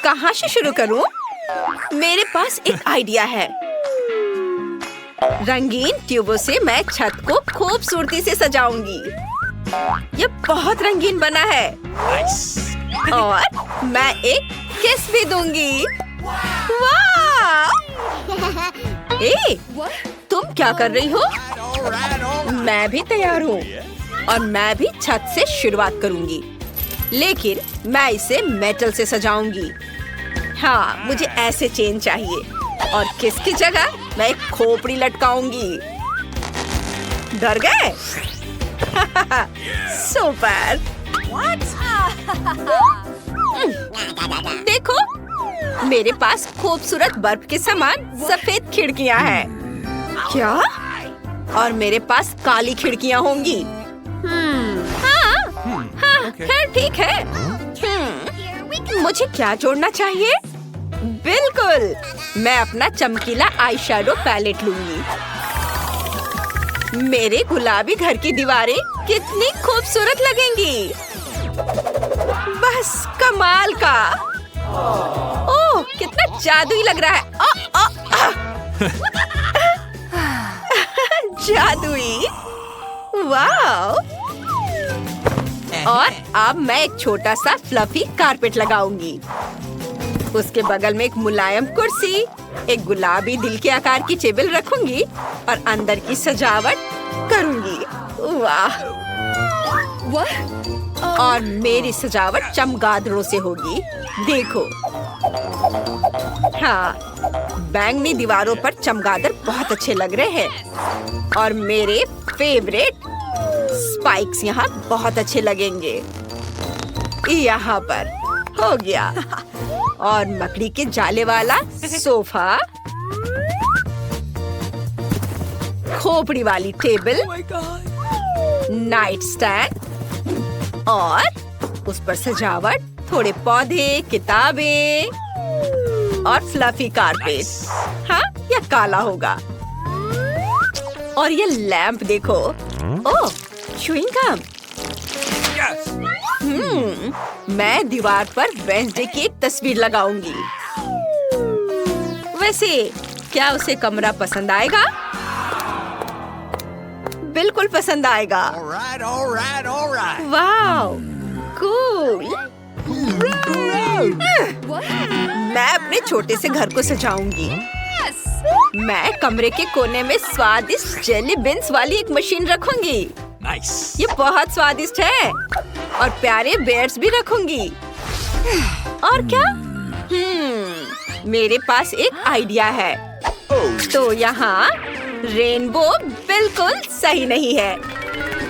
कहाँ से शुरू करूं? मेरे पास एक आइडिया है। रंगीन ट्यूबों से मैं छत को खूबसूरती से सजाऊंगी। ये बहुत रंगीन बना है। और मैं एक किस भी दूंगी। वाह! तुम क्या कर रही हो? मैं भी तैयार हूँ और मैं भी छत से शुरुआत करूंगी, लेकिन मैं इसे मेटल से सजाऊंगी। हाँ, मुझे ऐसे चेन चाहिए और किसकी जगह मैं एक खोपड़ी लटकाऊंगी। डर गए? सुपर! देखो, मेरे पास खूबसूरत बर्फ के समान सफेद खिड़कियां हैं। क्या? और मेरे पास काली खिड़कियां होंगी। हाँ, खैर ठीक है। मुझे क्या जोड़ना चाहिए? बिल्कुल, मैं अपना चमकीला आई शैडो पैलेट लूंगी। मेरे गुलाबी घर की दीवारें कितनी खूबसूरत लगेंगी। बस कमाल का। ओह, कितना जादुई लग रहा है। जादुई। वाह! और अब मैं एक छोटा सा फ्लफी कारपेट लगाऊंगी। उसके बगल में एक मुलायम कुर्सी, एक गुलाबी दिल के आकार की टेबल रखूंगी और अंदर की सजावट करूंगी। वाह! और मेरी सजावट चमगादड़ों से होगी। देखो, हाँ, बैंगनी दीवारों पर चमगादड़ बहुत अच्छे लग रहे हैं और मेरे फेवरेट स्पाइक्स यहाँ बहुत अच्छे लगेंगे। यहाँ पर हो गया। और मकड़ी के जाले वाला सोफा, खोपड़ी वाली टेबल, नाइट स्टैंड और उस पर सजावट, थोड़े पौधे, किताबें और फ्लफी कारपेट। हाँ, यह काला होगा। और ये लैंप देखो। ओह, च्युइंग गम। मैं दीवार पर वेडनेसडे की एक तस्वीर लगाऊंगी। वैसे क्या उसे कमरा पसंद आएगा? बिल्कुल पसंद आएगा। वाह, कूल। मैं अपने छोटे से घर को सजाऊंगी। मैं कमरे के कोने में स्वादिष्ट जेली बीन्स वाली एक मशीन रखूंगी। ये बहुत स्वादिष्ट है। और प्यारे बेयर्स भी रखूंगी। और क्या? मेरे पास एक आइडिया है। तो यहाँ रेनबो बिल्कुल सही नहीं है।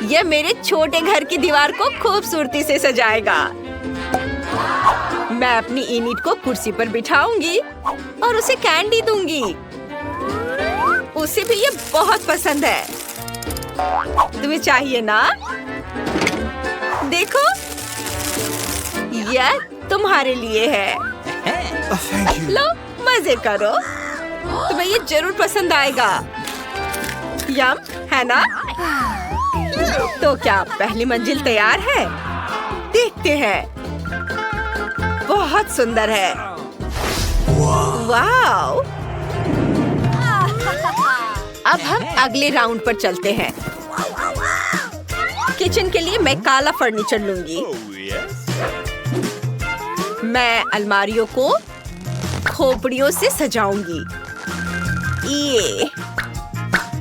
यह मेरे छोटे घर की दीवार को खूबसूरती से सजाएगा। मैं अपनी इनिट को कुर्सी पर बिठाऊंगी और उसे कैंडी दूंगी। उसे भी ये बहुत पसंद है। तुम्हें चाहिए ना? देखो, यह तुम्हारे लिए है। लो, मजे करो। तुम्हें ये जरूर पसंद आएगा। यम, है ना? तो क्या पहली मंजिल तैयार है? देखते हैं। बहुत सुंदर है। वाव! अब हम अगले राउंड पर चलते हैं। किचन के लिए मैं काला फर्नीचर लूंगी। मैं अलमारियों को खोपड़ियों से सजाऊंगी। ये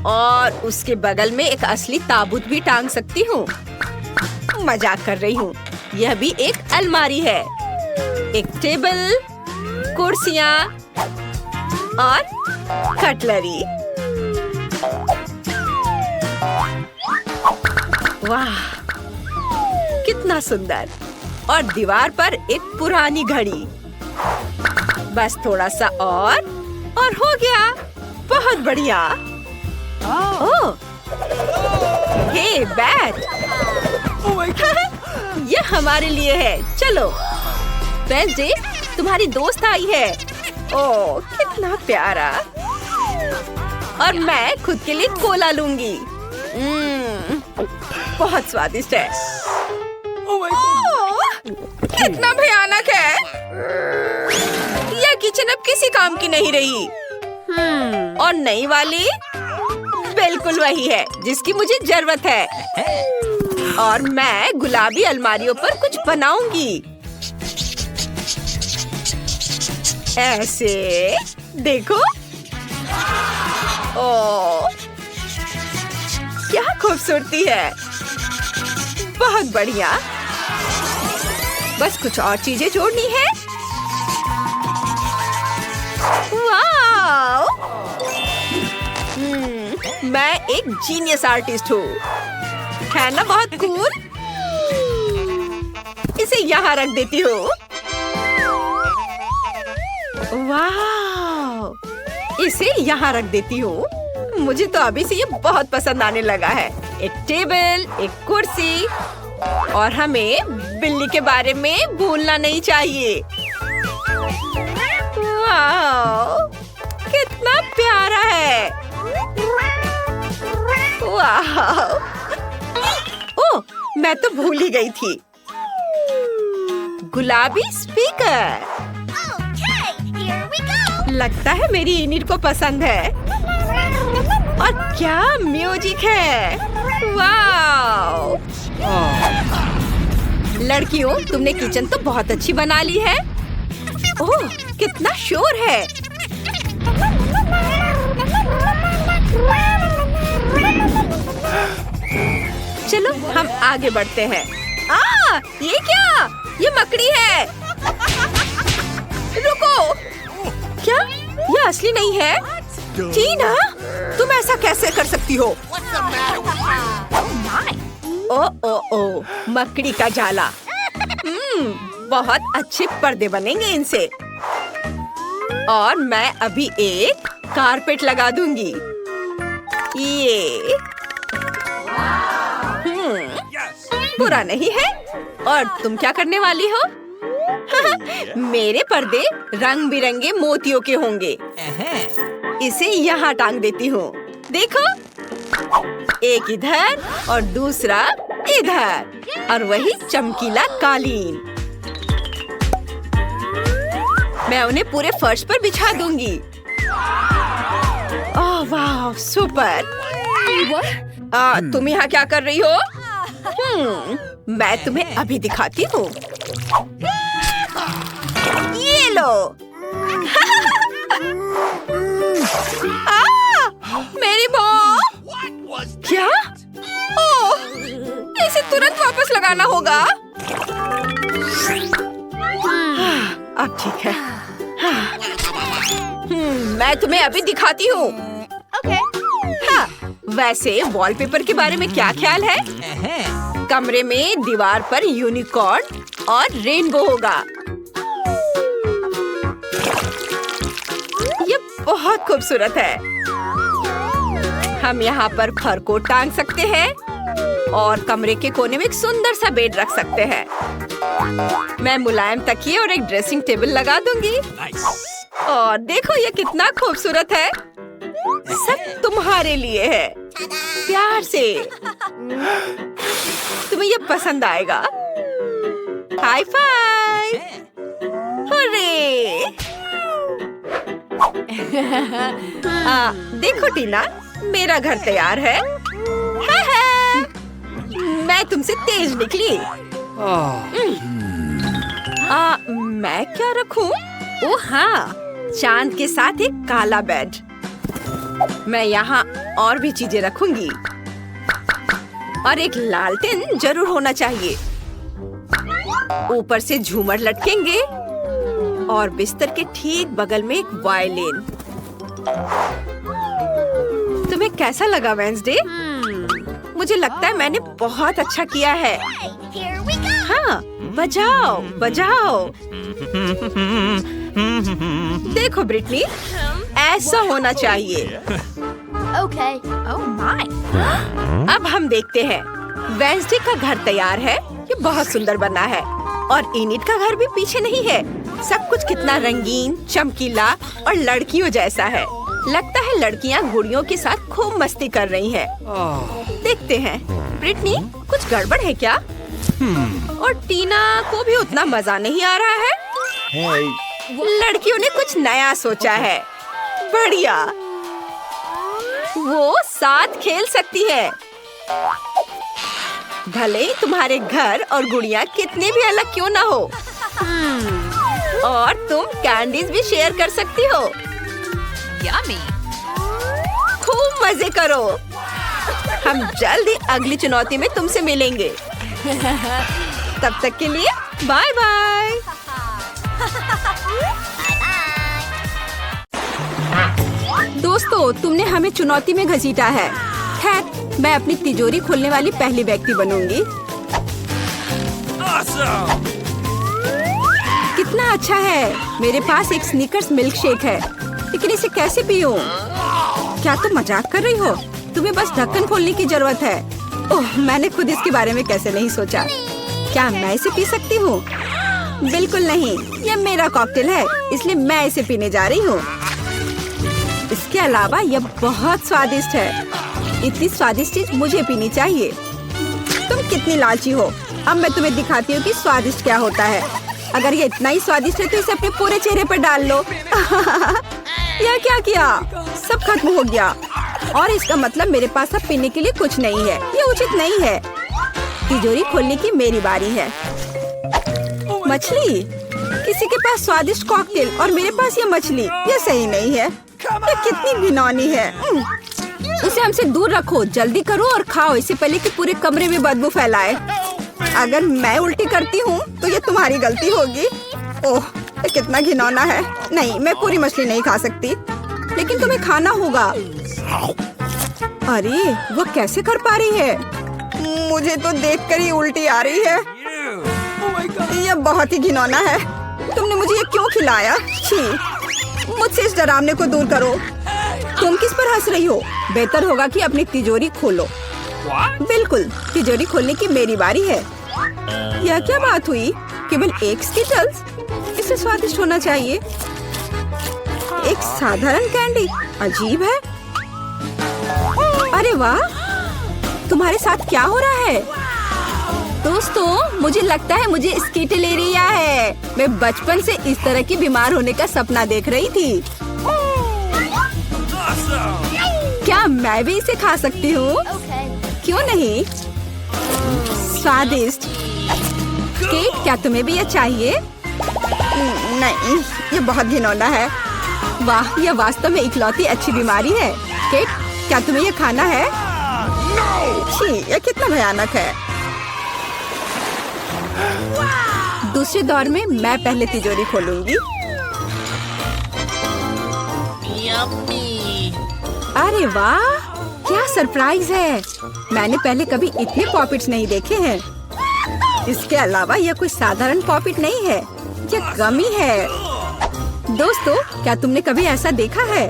और उसके बगल में एक असली ताबूत भी टांग सकती हूँ। मजाक कर रही हूँ। यह भी एक अलमारी है। एक टेबल, कुर्सियाँ और कटलरी। वाह, कितना सुंदर। और दीवार पर एक पुरानी घड़ी। बस थोड़ा सा और हो गया। बहुत बढ़िया। ओह, हे बैट। ये हमारे लिए है। चलो, वेडनेसडे, तुम्हारी दोस्त आई है। ओह, कितना प्यारा। और मैं खुद के लिए कोला लूंगी। बहुत स्वादिष्ट है। ओह, कितना भयानक है। किसी काम की नहीं रही। और नई वाली बिल्कुल वही है जिसकी मुझे जरूरत है। और मैं गुलाबी अलमारियों पर कुछ बनाऊंगी। ऐसे देखो। ओह, क्या खूबसूरती है। बहुत बढ़िया। बस कुछ और चीजें जोड़नी है। वाव! मैं एक जीनियस आर्टिस्ट हूँ, है ना? बहुत कूल। इसे यहाँ रख देती हूँ। वाव! इसे यहाँ रख देती हूँ। मुझे तो अभी से ये बहुत पसंद आने लगा है। एक टेबल, एक कुर्सी, और हमें बिल्ली के बारे में भूलना नहीं चाहिए। वाव! कितना प्यारा है। वाव! ओह, मैं तो भूल ही गई थी। गुलाबी स्पीकर। लगता है मेरी इनिट को पसंद है। और क्या म्यूजिक है। वाव! लड़कियों, तुमने किचन तो बहुत अच्छी बना ली है। ओह, कितना शोर है। चलो हम आगे बढ़ते हैं। ये क्या? ये मकड़ी है। रुको, क्या ये असली नहीं है? टीना, तुम ऐसा कैसे कर सकती हो? ओ, मकड़ी का जाला। बहुत अच्छे पर्दे बनेंगे इनसे। और मैं अभी एक कारपेट लगा दूंगी। ये बुरा नहीं है। और तुम क्या करने वाली हो? मेरे पर्दे रंग बिरंगे मोतियों के होंगे। इसे यहाँ टांग देती हूँ। देखो, एक इधर और दूसरा इधर, और वही चमकीला कालीन। मैं उन्हें पूरे फर्श पर बिछा दूंगी। ओह वाह, सुपर। तुम यहाँ क्या कर रही हो? मैं तुम्हें अभी दिखाती हूँ। ये लो। मेरी बॉल। क्या? ओह, इसे तुरंत वापस लगाना होगा। अब ठीक है। मैं तुम्हें अभी दिखाती हूँ। हाँ, वैसे वॉलपेपर के बारे में क्या ख्याल है? कमरे में दीवार पर यूनिकॉर्न और रेनबो होगा। ये बहुत खूबसूरत है। हम यहाँ पर फर को टांग सकते हैं और कमरे के कोने में एक सुंदर सा बेड रख सकते हैं। मैं मुलायम तकिए और एक ड्रेसिंग टेबल लगा दूंगी। और देखो ये कितना खूबसूरत है। सब तुम्हारे लिए है। प्यार से। तुम्हें ये पसंद आएगा। High five. हुर्रे। देखो टीना, मेरा घर तैयार है। मैं तुमसे तेज निकली। मैं क्या रखूं? ओह हाँ, चांद के साथ एक काला बेड। मैं यहाँ और भी चीजें रखूंगी। और एक लालटेन जरूर होना चाहिए। ऊपर से झूमर लटकेंगे और बिस्तर के ठीक बगल में एक वायलिन। तुम्हें कैसा लगा वेंसडे? मुझे लगता है मैंने बहुत अच्छा किया है। हाँ, बजाओ बजाओ। देखो ब्रिटनी, ऐसा होना चाहिए। Okay. Oh my. अब हम देखते हैं। वेंसडे का घर तैयार है। ये बहुत सुंदर बना है। और इनिट का घर भी पीछे नहीं है। सब कुछ कितना रंगीन, चमकीला और लड़कियों जैसा है। लगता है लड़कियाँ गुड़ियों के साथ खूब मस्ती कर रही हैं। देखते हैं। ब्रिटनी, कुछ गड़बड़ है क्या? और टीना को भी उतना मजा नहीं आ रहा है। लड़कियों ने कुछ नया सोचा है। बढ़िया। वो साथ खेल सकती है। भले ही तुम्हारे घर और गुड़िया कितने भी अलग क्यों ना हो। और तुम कैंडीज भी शेयर कर सकती हो। Yummy. खूब मजे करो। हम जल्द ही अगली चुनौती में तुमसे मिलेंगे। तब तक के लिए बाय बाय। दोस्तों, तुमने हमें चुनौती में घसीटा है। खैर, मैं अपनी तिजोरी खोलने वाली पहली व्यक्ति बनूंगी। कितना अच्छा है। मेरे पास एक स्नीकर्स मिल्क शेक है, लेकिन इसे कैसे पीऊं? क्या तुम मजाक कर रही हो? तुम्हें बस ढक्कन खोलने की जरूरत है। ओह, मैंने खुद इसके बारे में कैसे नहीं सोचा। क्या मैं इसे पी सकती हूँ? बिल्कुल नहीं, यह मेरा कॉकटेल है, इसलिए मैं इसे पीने जा रही हूँ। इसके अलावा यह बहुत स्वादिष्ट है। इतनी स्वादिष्ट चीज मुझे पीनी चाहिए। तुम कितनी लालची हो। अब मैं तुम्हें दिखाती हूँ कि स्वादिष्ट क्या होता है। अगर ये इतना ही स्वादिष्ट है तो इसे अपने पूरे चेहरे पर डाल लो। यह क्या किया? सब खत्म हो गया। और इसका मतलब मेरे पास अब पीने के लिए कुछ नहीं है। ये उचित नहीं है। तिजोरी खोलने की मेरी बारी है। मछली? किसी के पास स्वादिष्ट कॉकटेल और मेरे पास ये मछली। ये सही नहीं है। ये कितनी घिनौनी है। उसे हमसे दूर रखो। जल्दी करो और खाओ, इससे पहले कि पूरे कमरे में बदबू फैलाए। अगर मैं उल्टी करती हूँ तो ये तुम्हारी गलती होगी। ओह, ये कितना घिनौना है। नहीं, मैं पूरी मछली नहीं खा सकती, लेकिन तुम्हें खाना होगा। अरे, वो कैसे कर पा रही है? मुझे तो देखकर ही उल्टी आ रही है। यह बहुत ही घिनौना है। तुमने मुझे ये क्यों खिलाया? छी, मुझसे इस डरावने को दूर करो। तुम किस पर हंस रही हो? बेहतर होगा कि अपनी तिजोरी खोलो। बिल्कुल, तिजोरी खोलने की मेरी बारी है। यह क्या बात हुई? केवल एक स्किटल्स? इसे स्वादिष्ट होना चाहिए। एक साधारण कैंडी? अजीब है। अरे वाह, तुम्हारे साथ क्या हो रहा है? दोस्तों, मुझे लगता है मुझे स्किटलेरिया है। मैं बचपन से इस तरह की बीमार होने का सपना देख रही थी। क्या मैं भी इसे खा सकती हूँ? क्यों नहीं? स्वादिष्ट। केट, क्या तुम्हें भी यह चाहिए? नहीं, ये बहुत घिनौना है। वाह, यह वास्तव में इकलौती अच्छी बीमारी है। केट, क्या तुम्हें यह खाना है? छी, यह कितना भयानक है। दूसरे दौर में मैं पहले तिजोरी खोलूंगी। अरे वाह, क्या सरप्राइज है। मैंने पहले कभी इतने पॉपिट्स नहीं देखे हैं। इसके अलावा यह कोई साधारण पॉपिट नहीं है, यह गमी है। दोस्तों, क्या तुमने कभी ऐसा देखा है?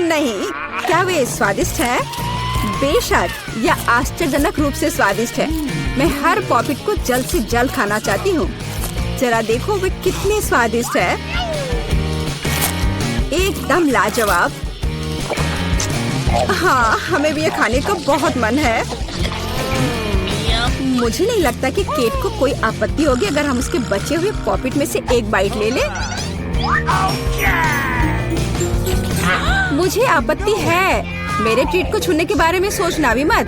नहीं। क्या वे स्वादिष्ट है? बेशक, यह आश्चर्यजनक रूप से स्वादिष्ट है। मैं हर पॉपिट को जल्द से जल्द खाना चाहती हूँ। जरा देखो वे कितने स्वादिष्ट है। एकदम लाजवाब। हाँ, हमें भी ये खाने का बहुत मन है। मुझे नहीं लगता कि केट को कोई आपत्ति होगी अगर हम उसके बचे हुए पॉपिट में से एक बाइट ले लें। मुझे आपत्ति है। मेरे ट्रीट को छूने के बारे में सोचना भी मत।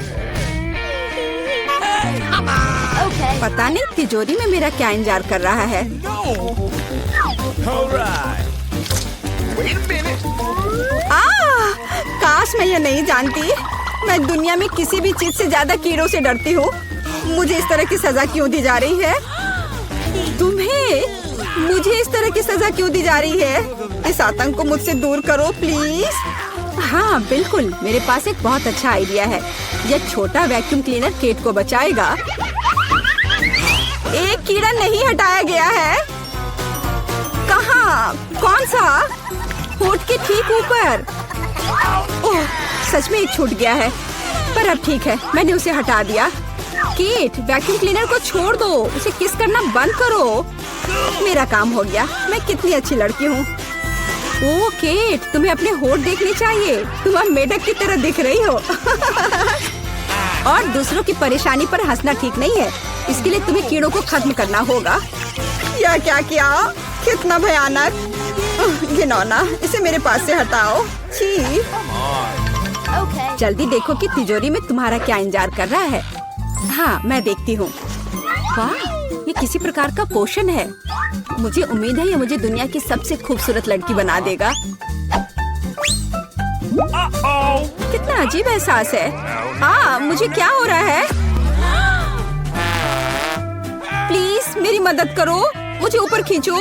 पता नहीं तिजोरी में मेरा क्या इंतजार कर रहा है। काश मैं ये नहीं जानती। मैं दुनिया में किसी भी चीज से ज्यादा कीड़ों से डरती हूँ। मुझे इस तरह की सजा क्यों दी जा रही है? तुम्हें मुझे इस तरह की सजा क्यों दी जा रही है? इस आतंक को मुझसे दूर करो प्लीज। हाँ बिल्कुल, मेरे पास एक बहुत अच्छा आइडिया है। यह छोटा वैक्यूम क्लीनर केट को बचाएगा। एक कीड़ा नहीं हटाया गया है। कहाँ? कौन सा? होठ के ठीक ऊपर। ओह, सच में एक छूट गया है, पर अब ठीक है, मैंने उसे हटा दिया। केट, वैक्यूम क्लीनर को छोड़ दो, उसे किस करना बंद करो। मेरा काम हो गया। मैं कितनी अच्छी लड़की हूँ। ओह केट, तुम्हें अपने होठ देखने चाहिए। तुम अब मेढक की तरह दिख रही हो। और दूसरों की परेशानी पर हंसना ठीक नहीं है। इसके लिए तुम्हें कीड़ों को खत्म करना होगा। यह क्या किया? कितना भयानक, घिनौना, इसे मेरे पास से हटाओ। छी। जल्दी देखो कि तिजोरी में तुम्हारा क्या इंतजार कर रहा है। हाँ, मैं देखती हूँ। वाह, ये किसी प्रकार का पोषण है। मुझे उम्मीद है ये मुझे दुनिया की सबसे खूबसूरत लड़की बना देगा। कितना अजीब एहसास है। हाँ, मुझे क्या हो रहा है? प्लीज मेरी मदद करो, मुझे ऊपर खींचो।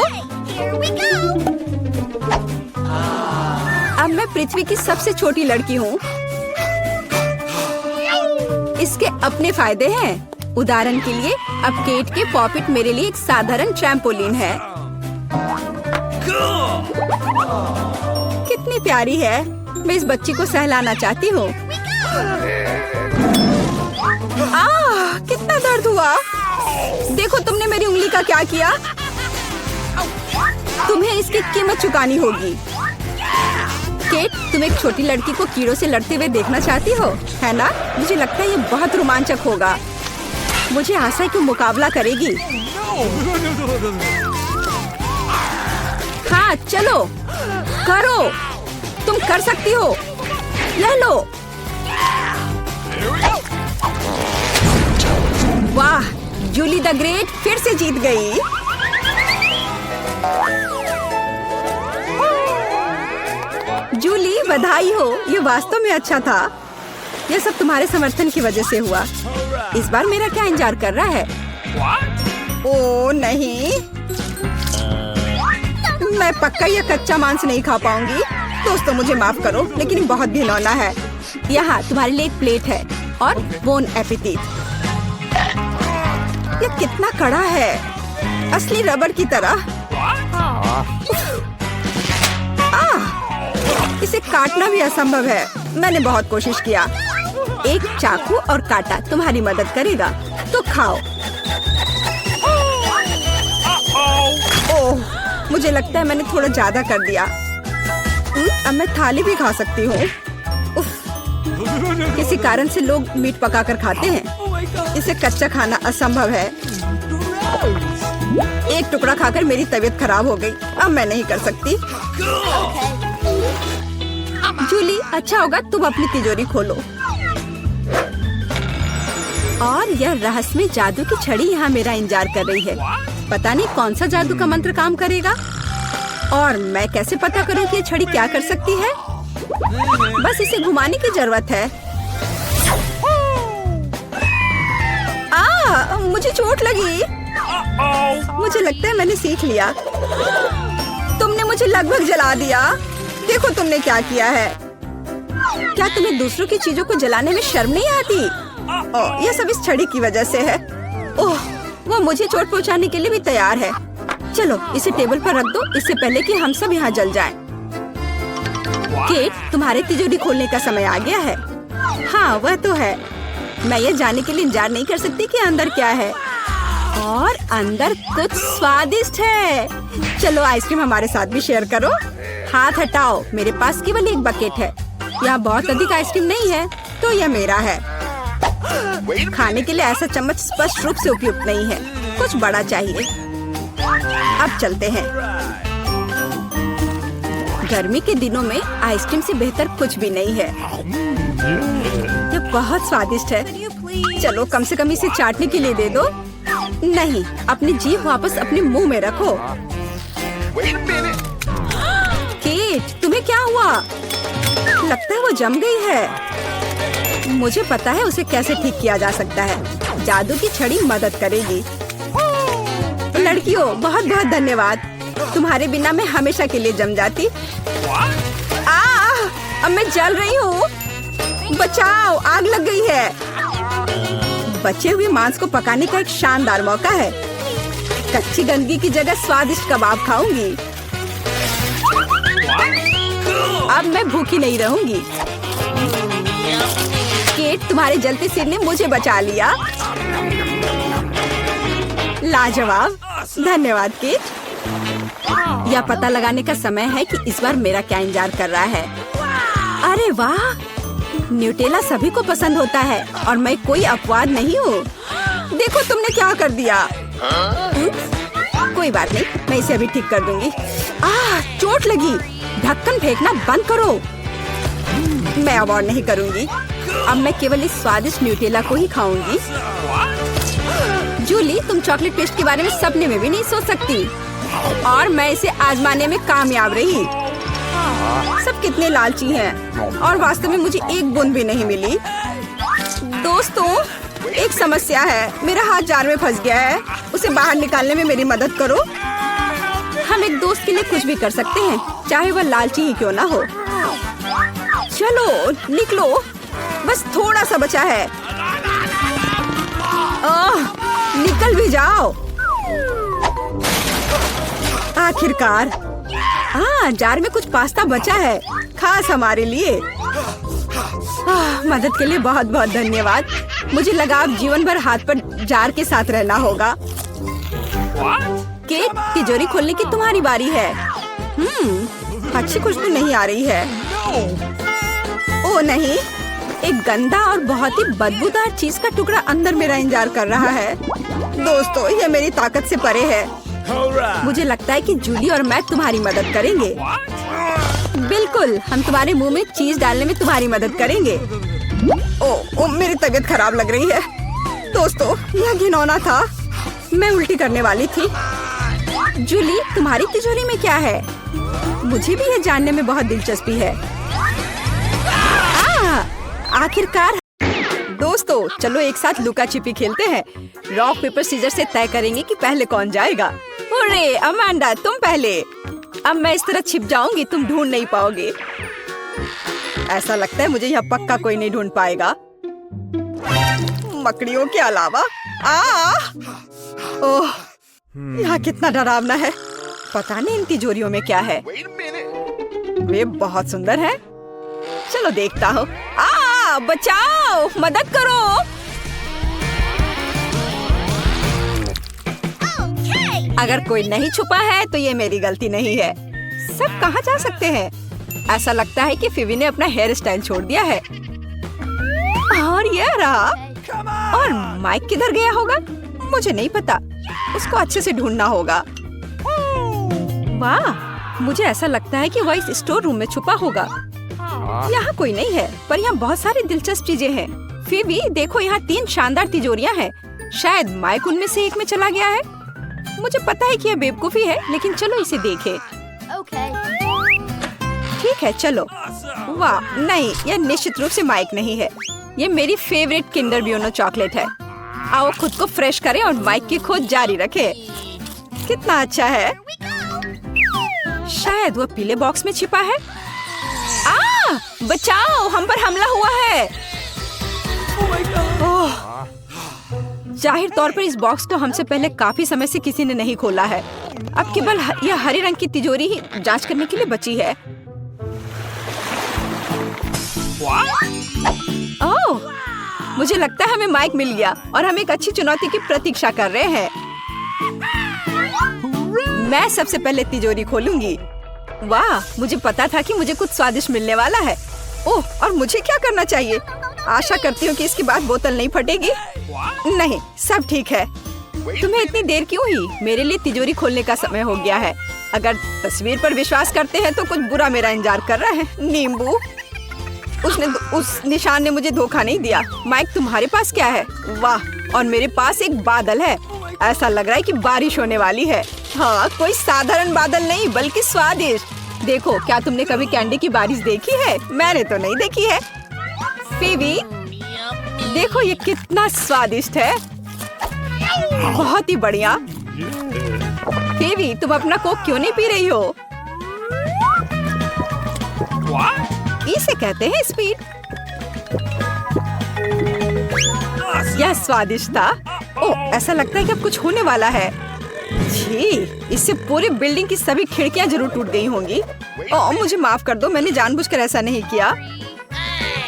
अब मैं पृथ्वी की सबसे छोटी लड़की हूँ। इसके अपने फायदे हैं। उदाहरण के लिए अब केट के पॉपिट मेरे लिए एक साधारण ट्रैम्पोलिन है। कितनी प्यारी है। मैं इस बच्ची को सहलाना चाहती हूँ। कितना दर्द हुआ। देखो तुमने मेरी उंगली का क्या किया। तुम्हें इसकी कीमत चुकानी होगी। केट, तुम एक छोटी लड़की को कीड़ों से लड़ते हुए देखना चाहती हो, है ना? मुझे लगता है ये बहुत रोमांचक होगा। मुझे आशा है कि मुकाबला करेगी। हाँ, चलो करो, तुम कर सकती हो। ले लो। वाह, जूली द ग्रेट फिर से जीत गई। जूली, बधाई हो। ये वास्तव में अच्छा था। यह सब तुम्हारे समर्थन की वजह से हुआ। इस बार मेरा क्या इंतजार कर रहा है? ओह नहीं, मैं पक्का ये कच्चा मांस नहीं खा पाऊंगी। दोस्तों मुझे माफ करो, लेकिन ये बहुत घिनौना है। यहाँ तुम्हारे लिए एक प्लेट है और बोन एपेटिट। ये कितना कड़ा है, असली रबड़ की तरह। इसे काटना भी असंभव है। मैंने बहुत कोशिश किया। एक चाकू और कांटा तुम्हारी मदद करेगा, तो खाओ। ओह, मुझे लगता है मैंने थोड़ा ज्यादा कर दिया। अब मैं थाली भी खा सकती हूँ। किसी कारण से लोग मीट पकाकर खाते हैं। इसे कच्चा खाना असंभव है। एक टुकड़ा खाकर मेरी तबीयत खराब हो गई। अब मैं नहीं कर सकती। जूली, अच्छा होगा तुम अपनी तिजोरी खोलो। और यह रहस्यमय जादू की छड़ी यहाँ मेरा इंतजार कर रही है। पता नहीं कौन सा जादू का मंत्र काम करेगा। और मैं कैसे पता करूँ कि ये छड़ी क्या कर सकती है? बस इसे घुमाने की जरूरत है। मुझे चोट लगी। मुझे लगता है मैंने सीख लिया। तुमने मुझे लगभग जला दिया। देखो तुमने क्या किया है। क्या तुम्हें दूसरों की चीजों को जलाने में शर्म नहीं आती? ओह, यह सब इस छड़ी की वजह से है। ओह, वो मुझे चोट पहुंचाने के लिए भी तैयार है। चलो इसे टेबल पर रख दो, इससे पहले कि हम सब यहाँ जल जाएं। केट, तुम्हारे तिजोरी खोलने का समय आ गया है। हाँ, वह तो है। मैं ये जानने के लिए इंतजार नहीं कर सकती कि अंदर क्या है। और अंदर कुछ स्वादिष्ट है। चलो आइसक्रीम हमारे साथ भी शेयर करो। हाथ हटाओ, मेरे पास केवल एक बकेट है। यहाँ बहुत अधिक आइसक्रीम नहीं है, तो यह मेरा है। खाने के लिए ऐसा चम्मच स्पष्ट रूप से उपयुक्त नहीं है। कुछ बड़ा चाहिए। अब चलते हैं। गर्मी के दिनों में आइसक्रीम से बेहतर कुछ भी नहीं है। यह बहुत स्वादिष्ट है। चलो कम से कम इसे चाटने के लिए दे दो। नहीं, अपनी जीभ वापस अपने मुंह में रखो। केट, तुम्हें क्या हुआ? लगता है वो जम गई है। मुझे पता है उसे कैसे ठीक किया जा सकता है। जादू की छड़ी मदद करेगी। लड़कियों, बहुत बहुत धन्यवाद। तुम्हारे बिना मैं हमेशा के लिए जम जाती। अब मैं जल रही हूँ। बचाओ, आग लग गई है। बचे हुए मांस को पकाने का एक शानदार मौका है। कच्ची गंदगी की जगह स्वादिष्ट कबाब खाऊंगी। अब मैं भूखी नहीं रहूंगी। केट, तुम्हारे जलते सिर ने मुझे बचा लिया। लाजवाब, धन्यवाद केट। यह पता लगाने का समय है कि इस बार मेरा क्या इंतजार कर रहा है। अरे वाह, न्यूटेला सभी को पसंद होता है और मैं कोई अपवाद नहीं हूँ। देखो तुमने क्या कर दिया। कोई बात नहीं, मैं इसे अभी ठीक कर दूंगी। चोट लगी। ढक्कन फेंकना बंद करो। मैं अब और नहीं करूंगी। अब मैं केवल इस स्वादिष्ट न्यूटेला को ही खाऊंगी। जूली, तुम चॉकलेट पेस्ट के बारे में सपने में भी नहीं सोच सकती, और मैं इसे आजमाने में कामयाब रही। सब कितने लालची हैं, और वास्तव में मुझे एक बूंद भी नहीं मिली। दोस्तों, एक समस्या है। मेरा हाथ जार में फंस गया है। उसे बाहर निकालने में मेरी मदद करो। हम एक दोस्त के लिए कुछ भी कर सकते हैं, चाहे वह लालची ही क्यों ना हो। चलो निकलो, बस थोड़ा सा बचा है। निकल भी जाओ। आखिरकार। जार में कुछ पास्ता बचा है, खास हमारे लिए। मदद के लिए बहुत बहुत धन्यवाद। मुझे लगा अब जीवन भर हाथ पर जार के साथ रहना होगा। केट, तिजोरी खोलने की तुम्हारी बारी है। अच्छी खुशबू नहीं आ रही है। ओ नहीं, एक गंदा और बहुत ही बदबूदार चीज का टुकड़ा अंदर मेरा इंतजार कर रहा है। दोस्तों, यह मेरी ताकत से परे है। मुझे लगता है कि जूली और मैं तुम्हारी मदद करेंगे। बिल्कुल, हम तुम्हारे मुंह में चीज डालने में तुम्हारी मदद करेंगे। ओ, मेरी तबीयत खराब लग रही है। दोस्तों, यह घिनौना था। मैं उल्टी करने वाली थी। जूली, तुम्हारी तिजोरी में क्या है? मुझे भी यह जानने में बहुत दिलचस्पी है। आखिरकार। दोस्तों, चलो एक साथ लुका छिपी खेलते हैं। रॉक पेपर सीजर से तय करेंगे कि पहले कौन जाएगा। अरे अमांडा, तुम पहले। अब मैं इस तरह छिप जाऊंगी, तुम ढूंढ नहीं पाओगे। ऐसा लगता है मुझे यहाँ पक्का कोई नहीं ढूंढ पाएगा, मकड़ियों के अलावा। ओह, यहाँ कितना डरावना है। पता नहीं इन तिजोरियों में क्या है। वे बहुत सुंदर है। चलो देखता हूँ। बचाओ, मदद करो। अगर कोई नहीं छुपा है तो ये मेरी गलती नहीं है। सब कहाँ जा सकते हैं? ऐसा लगता है कि फिवी ने अपना हेयर स्टाइल छोड़ दिया है। और ये रहा। और माइक किधर गया होगा? मुझे नहीं पता। उसको अच्छे से ढूंढना होगा। वाह, मुझे ऐसा लगता है कि वह इस स्टोर रूम में छुपा होगा। यहाँ कोई नहीं है, पर यहाँ बहुत सारी दिलचस्प चीजें हैं। फिवी, देखो, यहाँ 3 शानदार तिजोरियाँ हैं। शायद माइक उनमें से एक में चला गया है। मुझे पता है कि यह बेवकूफी है, लेकिन चलो इसे देखें। ठीक है, चलो। वाह, नहीं, यह निश्चित रूप से माइक नहीं है। ये मेरी फेवरेट किंडर ब्यूनो चॉकलेट है। आओ खुद को फ्रेश करें और माइक की खोज जारी रखें। कितना अच्छा है। शायद वो पीले बॉक्स में छिपा है। बचाओ, हम पर हमला हुआ है। जाहिर तौर पर इस बॉक्स को हमसे पहले काफी समय से किसी ने नहीं खोला है। अब केवल यह हरे रंग की तिजोरी ही जांच करने के लिए बची है। ओह, मुझे लगता है हमें माइक मिल गया और हम एक अच्छी चुनौती की प्रतीक्षा कर रहे हैं। मैं सबसे पहले तिजोरी खोलूंगी। वाह, मुझे पता था कि मुझे कुछ स्वादिष्ट मिलने वाला है। ओह, और मुझे क्या करना चाहिए? आशा करती हूँ कि इसके बाद बोतल नहीं फटेगी। नहीं, सब ठीक है। तुम्हें इतनी देर क्यों हुई? मेरे लिए तिजोरी खोलने का समय हो गया है। अगर तस्वीर पर विश्वास करते हैं तो कुछ बुरा मेरा इंतजार कर रहा है। नींबू, उस निशान ने मुझे धोखा नहीं दिया। माइक, तुम्हारे पास क्या है? वाह, और मेरे पास एक बादल है। ऐसा लग रहा है कि बारिश होने वाली है। हाँ, कोई साधारण बादल नहीं, बल्कि स्वादिष्ट। देखो, क्या तुमने कभी कैंडी की बारिश देखी है? मैंने तो नहीं देखी है। फिवी, देखो ये कितना स्वादिष्ट है। बहुत ही बढ़िया। फिवी, तुम अपना कोक क्यों नहीं पी रही हो? इसे कहते हैं स्पीड। यह स्वादिष्ट था। ओह, ऐसा लगता है कि अब कुछ होने वाला है। जी, इससे पूरी बिल्डिंग की सभी खिड़कियां जरूर टूट गई होंगी। ओह, मुझे माफ कर दो, मैंने जानबूझकर ऐसा नहीं किया।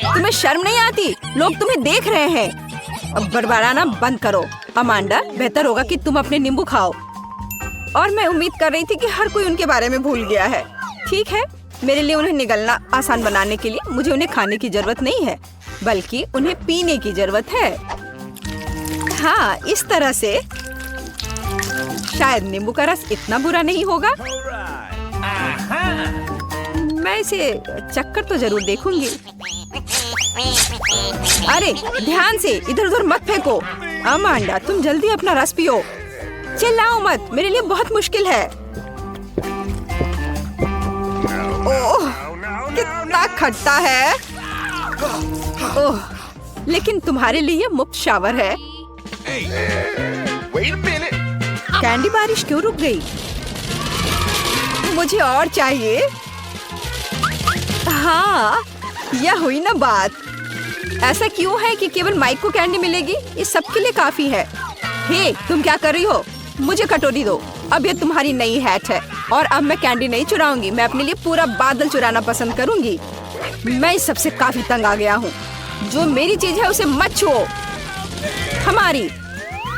तुम्हें शर्म नहीं आती? लोग तुम्हें देख रहे हैं। अब बड़बड़ाना बंद करो। अमांडा, बेहतर होगा कि तुम अपने नींबू खाओ। और मैं उम्मीद कर रही थी कि हर कोई उनके बारे में भूल गया है। ठीक है, मेरे लिए उन्हें निगलना आसान बनाने के लिए मुझे उन्हें खाने की जरूरत नहीं है, बल्कि उन्हें पीने की जरूरत है। हाँ, इस तरह से। शायद नींबू का रस इतना बुरा नहीं होगा। मैं इसे चक्कर तो जरूर देखूंगी। अरे ध्यान से, इधर उधर मत फेंको। अमांडा, तुम जल्दी अपना रस पियो। चिल्लाओ मत, मेरे लिए बहुत मुश्किल है। ओह, कितना खट्टा है। ओह, लेकिन तुम्हारे लिए मुफ्त शावर है। कैंडी बारिश क्यों रुक गई? मुझे और चाहिए। हाँ, यह हुई ना बात। ऐसा क्यों है कि केवल माइक को कैंडी मिलेगी? ये सबके लिए काफी है। हे, तुम क्या कर रही हो? मुझे कटोरी दो। अब ये तुम्हारी नई हैट है और अब मैं कैंडी नहीं चुराऊंगी। मैं अपने लिए पूरा बादल चुराना पसंद करूंगी। मैं इस सबसे काफी तंग आ गया हूँ। जो मेरी चीज है उसे मत छुओ। हमारी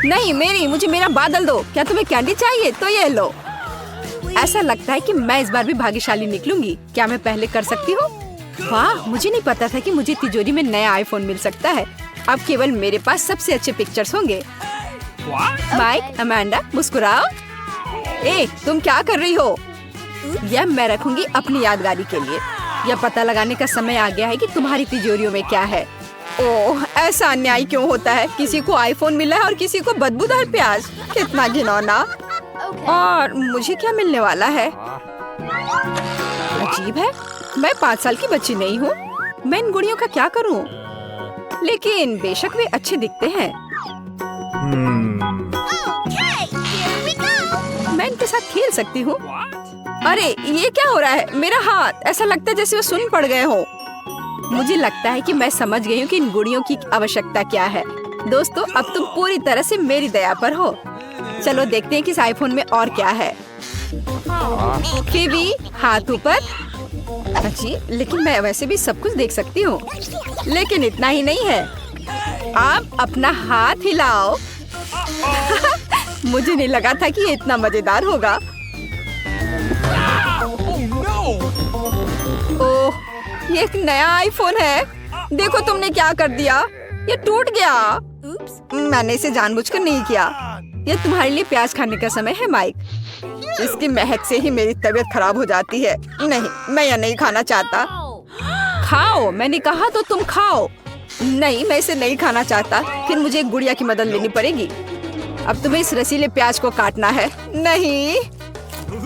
नहीं, मेरी। मुझे मेरा बादल दो। क्या तुम्हें कैंडी चाहिए? तो ये लो। ऐसा लगता है कि मैं इस बार भी भाग्यशाली निकलूंगी। क्या मैं पहले कर सकती हूँ? वाह, मुझे नहीं पता था कि मुझे तिजोरी में नया आईफोन मिल सकता है। अब केवल मेरे पास सबसे अच्छे पिक्चर्स होंगे। Mic, Amanda, मुस्कुराओ। ए, तुम क्या कर रही हो? यह मैं रखूंगी अपनी यादगारी के लिए। यह पता लगाने का समय आ गया है कि तुम्हारी तिजोरियों में क्या है। ओह, ऐसा अन्याय क्यों होता है? किसी को आईफोन मिला है और किसी को बदबूदार प्याज। कितना घिनौना। और मुझे क्या मिलने वाला है? अजीब है। मैं 5 साल की बच्ची नहीं हूँ। मैं इन गुड़ियों का क्या करूँ? लेकिन बेशक वे अच्छे दिखते हैं। मैं इनके साथ खेल सकती हूँ। अरे, ये क्या हो रहा है? मेरा हाथ। ऐसा लगता है जैसे वो सुन पड़ गए हो। मुझे लगता है कि मैं समझ गई हूँ कि इन गुड़ियों की आवश्यकता क्या है। दोस्तों, अब तुम पूरी तरह से मेरी दया पर हो। चलो देखते हैं कि इस आईफोन में और क्या है। फिबी, हाथ ऊपर। जी, लेकिन मैं वैसे भी सब कुछ देख सकती हूँ। लेकिन इतना ही नहीं है। आप अपना हाथ हिलाओ। मुझे नहीं लगा था कि ये इतना मजेदार होगा। ओह, ये एक नया आईफोन है। देखो तुमने क्या कर दिया। ये टूट गया। मैंने इसे जानबूझकर नहीं किया। ये तुम्हारे लिए प्याज खाने का समय है माइक। इसकी महक से ही मेरी तबीयत खराब हो जाती है। नहीं, मैं यह नहीं खाना चाहता। खाओ, मैंने कहा तो तुम खाओ। नहीं, मैं इसे नहीं खाना चाहता। फिर मुझे एक गुड़िया की मदद लेनी पड़ेगी। अब तुम्हें इस रसीले प्याज को काटना है। नहीं,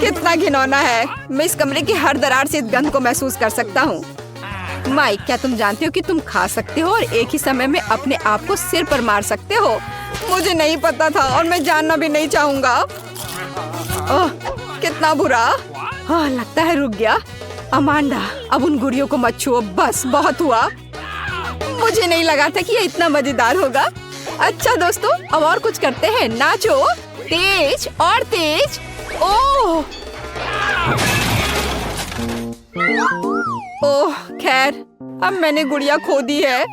कितना घिनौना है। मैं इस कमरे की हर दरार से इस गंध को महसूस कर सकता हूँ। माइक, क्या तुम जानते हो कि तुम खा सकते हो और एक ही समय में अपने आप को सिर पर मार सकते हो? मुझे नहीं पता था और मैं जानना भी नहीं चाहूँगा। ओह, कितना बुरा। हाँ, लगता है रुक गया। अमांडा, अब उन गुड़ियों को मत छुओ। बस, बहुत हुआ। मुझे नहीं लगा था कि ये इतना मजेदार होगा। अच्छा दोस्तों, अब और कुछ करते हैं। नाचो, तेज और तेज। ओह ओह, खैर, अब मैंने गुड़िया खो दी है।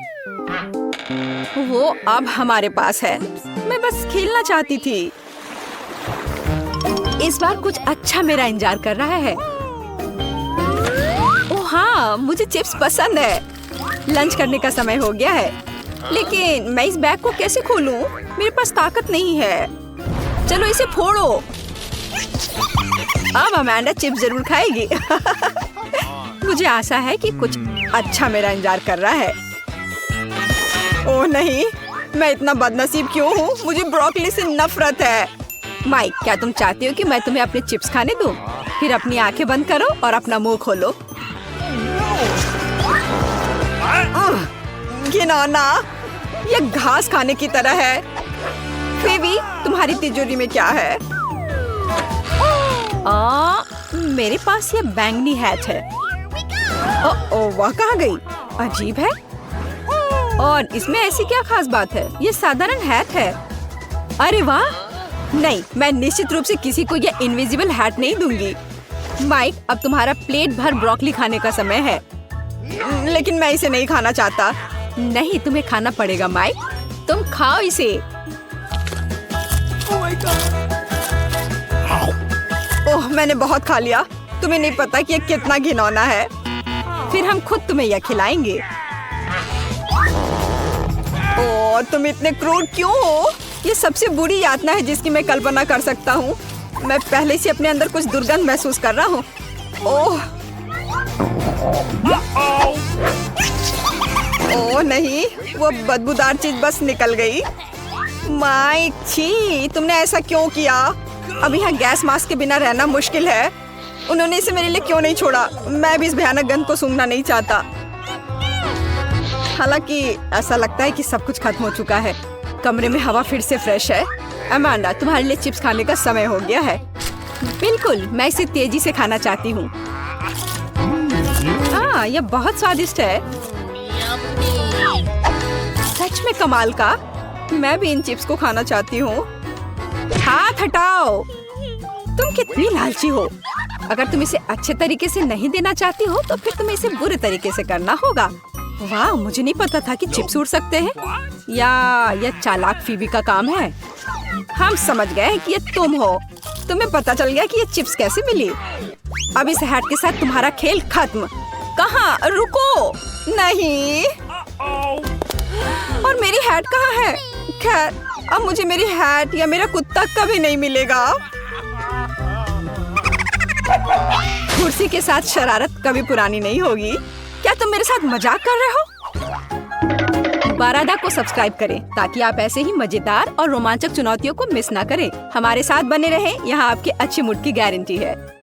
वो अब हमारे पास है। मैं बस खेलना चाहती थी। इस बार कुछ अच्छा मेरा इंतजार कर रहा है। ओह हाँ, मुझे चिप्स पसंद है। लंच करने का समय हो गया है। लेकिन मैं इस बैग को कैसे खोलूं? मेरे पास ताकत नहीं है। चलो इसे फोड़ो। अब अमांडा चिप्स जरूर खाएगी। मुझे आशा है कि कुछ अच्छा मेरा इंतजार कर रहा है। ओह नहीं, मैं इतना बदनसीब क्यों हूँ? मुझे ब्रोकली से नफरत है। माइक, क्या तुम चाहती हो कि मैं तुम्हें अपने चिप्स खाने दूं? फिर अपनी आंखें बंद करो और अपना मुंह खोलो। घिनौना, ये घास खाने की तरह है। फेवी, तुम्हारी तिजोरी में क्या है? मेरे पास ये बैंगनी हैट है। वह कहाँ गई? अजीब है। और इसमें ऐसी क्या खास बात है? ये साधारण हैट है। अरे वाह! नहीं, मैं निश्चित रूप से किसी को ये इनविजिबल हैट नहीं दूंगी। माइक, अब तुम्हारा प्लेट भर ब्रोकली खाने का समय है। लेकिन मैं इसे नहीं खाना चाहता। नहीं, तुम्हें खाना पड़ेगा माइक। तुम खाओ इसे। ओह, मैंने बहुत खा लिया। तुम्हें नहीं पता कि ये कितना घिनौना है। फिर हम खुद तुम्हें यह खिलाएंगे। ओह, तुम इतने क्रूर क्यों हो? ये सबसे बुरी यातना है जिसकी मैं कल्पना कर सकता हूँ। मैं पहले से अपने अंदर कुछ दुर्गंध महसूस कर रहा हूँ। ओह ओह नहीं, वो बदबूदार चीज बस निकल गई। माइक, छी, तुमने ऐसा क्यों किया? अब यहाँ गैस मास्क के बिना रहना मुश्किल है। उन्होंने इसे मेरे लिए क्यों नहीं छोड़ा? मैं भी इस भयानक गंध को सूंघना नहीं चाहता। हालांकि ऐसा लगता है कि सब कुछ खत्म हो चुका है। कमरे में हवा फिर से फ्रेश है। अमांडा, तुम्हारे लिए चिप्स खाने का समय हो गया है। बिल्कुल, मैं इसे तेजी से खाना चाहती हूँ। हाँ, यह बहुत स्वादिष्ट है। सच में कमाल का। मैं भी इन चिप्स को खाना चाहती हूँ। हाथ हटाओ, तुम कितनी लालची हो। अगर तुम इसे अच्छे तरीके से नहीं देना चाहती हो तो फिर तुम्हें इसे बुरे तरीके से करना होगा। वाह, मुझे नहीं पता था कि चिप्स उड़ सकते हैं। या यह चालाक फीबी का काम है। हम समझ गए कि ये तुम हो। तुम्हें पता चल गया कि ये चिप्स कैसे मिली। अब इस हैट के साथ तुम्हारा खेल खत्म। कहाँ? रुको, नहीं। और मेरी हैट कहाँ है? खैर, अब मुझे मेरी हैट या मेरा कुत्ता कभी नहीं मिलेगा। कुर्सी के साथ शरारत कभी पुरानी नहीं होगी। क्या तुम मेरे साथ मजाक कर रहे हो? बारादा को सब्सक्राइब करें ताकि आप ऐसे ही मजेदार और रोमांचक चुनौतियों को मिस ना करें। हमारे साथ बने रहें, यहाँ आपके अच्छे मूड की गारंटी है।